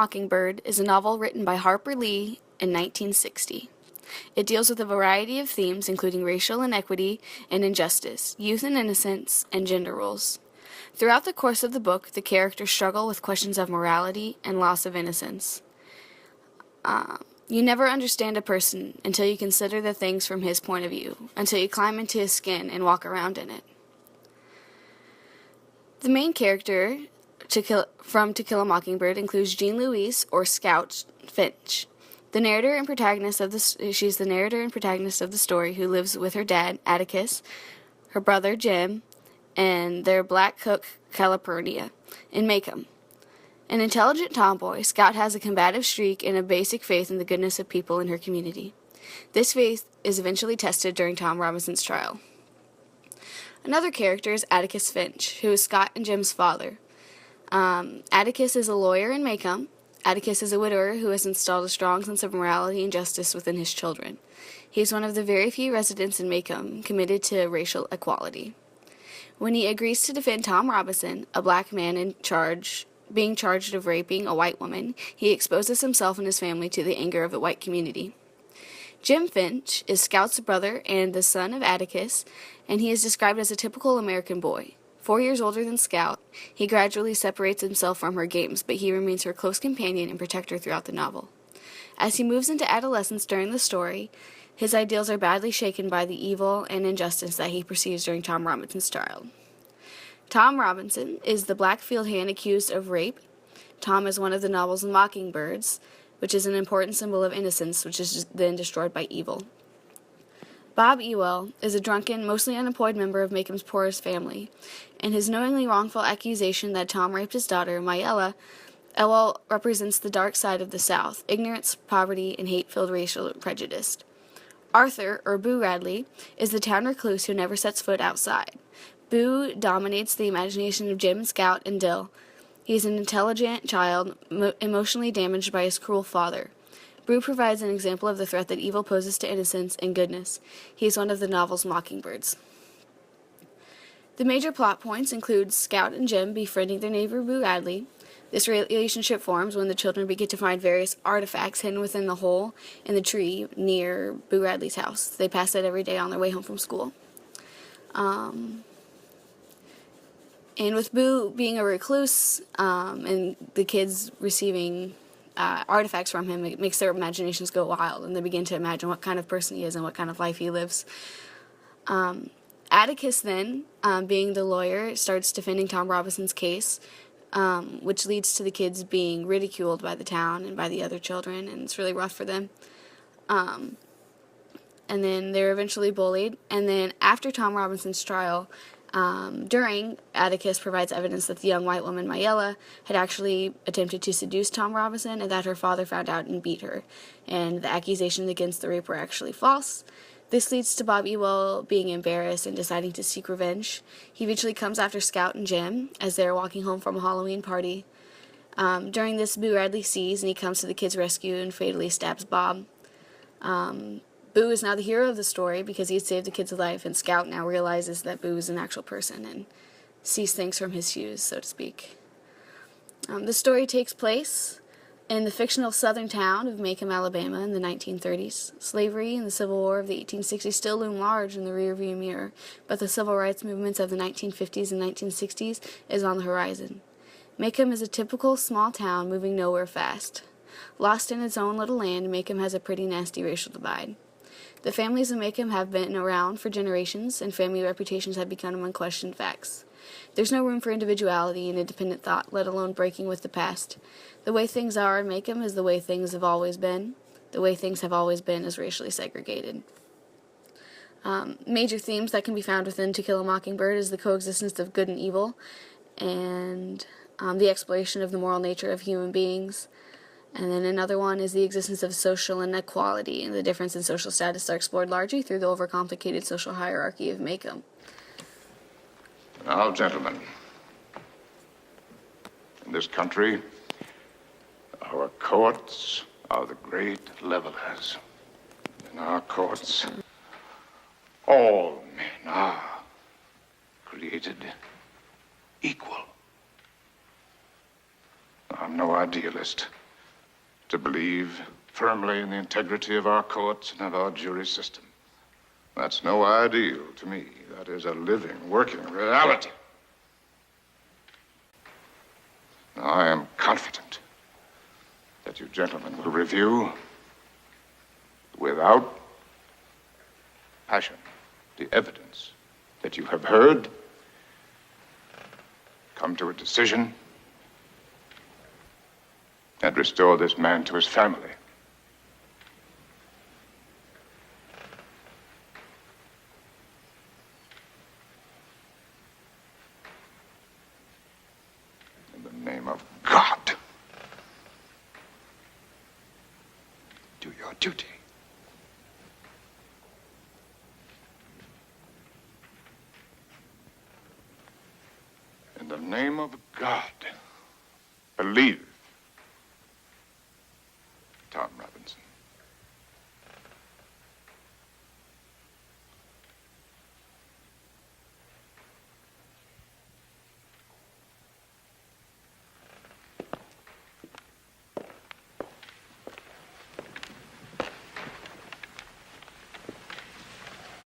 Mockingbird is a novel written by Harper Lee in 1960. It deals with a variety of themes, including racial inequity and injustice, youth and innocence, and gender roles. Throughout the course of the book, the characters struggle with questions of morality and loss of innocence. You never understand a person until you consider the things from his point of view, until you climb into his skin and walk around in it. The main character from To Kill a Mockingbird includes Jean Louise, or Scout Finch. She's the narrator and protagonist of the story, who lives with her dad, Atticus, her brother, Jim, and their black cook, Calpurnia, in Maycomb. An intelligent tomboy, Scout has a combative streak and a basic faith in the goodness of people in her community. This faith is eventually tested during Tom Robinson's trial. Another character is Atticus Finch, who is Scott and Jim's father. Atticus is a lawyer in Maycomb. Atticus is a widower who has installed a strong sense of morality and justice within his children. He is one of the very few residents in Maycomb committed to racial equality. When he agrees to defend Tom Robinson, a black man being charged of raping a white woman, he exposes himself and his family to the anger of the white community. Jim Finch is Scout's brother and the son of Atticus, and he is described as a typical American boy. 4 years older than Scout, he gradually separates himself from her games, but he remains her close companion and protector throughout the novel. As he moves into adolescence during the story, his ideals are badly shaken by the evil and injustice that he perceives during Tom Robinson's trial. Tom Robinson is the black field hand accused of rape. Tom is one of the novel's mockingbirds, which is an important symbol of innocence, which is then destroyed by evil. Bob Ewell is a drunken, mostly unemployed member of Macomb's poorest family, and his knowingly wrongful accusation that Tom raped his daughter, Mayella, Ewell represents the dark side of the South, ignorance, poverty, and hate-filled racial prejudice. Arthur, or Boo Radley, is the town recluse who never sets foot outside. Boo dominates the imagination of Jim, Scout, and Dill. He is an intelligent child, emotionally damaged by his cruel father. Boo provides an example of the threat that evil poses to innocence and goodness. He is one of the novel's mockingbirds. The major plot points include Scout and Jim befriending their neighbor Boo Radley. This relationship forms when the children begin to find various artifacts hidden within the hole in the tree near Boo Radley's house. They pass it every day on their way home from school. And with Boo being a recluse and the kids receiving artifacts from him, it makes their imaginations go wild, and they begin to imagine what kind of person he is and what kind of life he lives. Atticus then, being the lawyer, starts defending Tom Robinson's case, which leads to the kids being ridiculed by the town and by the other children, and it's really rough for them. And then they're eventually bullied, and then after Tom Robinson's trial, Atticus provides evidence that the young white woman, Mayella, had actually attempted to seduce Tom Robinson and that her father found out and beat her, and the accusations against the rape were actually false. This leads to Bob Ewell being embarrassed and deciding to seek revenge. He eventually comes after Scout and Jim as they're walking home from a Halloween party. During this, Boo Radley sees, and he comes to the kids' rescue and fatally stabs Bob. Boo is now the hero of the story because he had saved the kid's life, and Scout now realizes that Boo is an actual person and sees things from his shoes, so to speak. The story takes place in the fictional southern town of Maycomb, Alabama in the 1930s. Slavery and the Civil War of the 1860s still loom large in the rearview mirror, but the civil rights movements of the 1950s and 1960s is on the horizon. Maycomb is a typical small town moving nowhere fast. Lost in its own little land, Maycomb has a pretty nasty racial divide. The families of Maycomb have been around for generations, and family reputations have become unquestioned facts. There's no room for individuality and independent thought, let alone breaking with the past. The way things are in Maycomb is the way things have always been. The way things have always been is racially segregated. Major themes that can be found within To Kill a Mockingbird is the coexistence of good and evil, and the exploration of the moral nature of human beings. And then another one is the existence of social inequality, and the difference in social status are explored largely through the overcomplicated social hierarchy of Maycomb. Now, gentlemen, in this country, our courts are the great levelers. In our courts, all men are created equal. I'm no idealist. to believe firmly in the integrity of our courts and of our jury system. That's no ideal to me. That is a living, working reality. Now, I am confident that you gentlemen will review, without passion, the evidence that you have heard, come to a decision, and restore this man to his family. In the name of God, do your duty. In the name of God, believe Tom Robinson.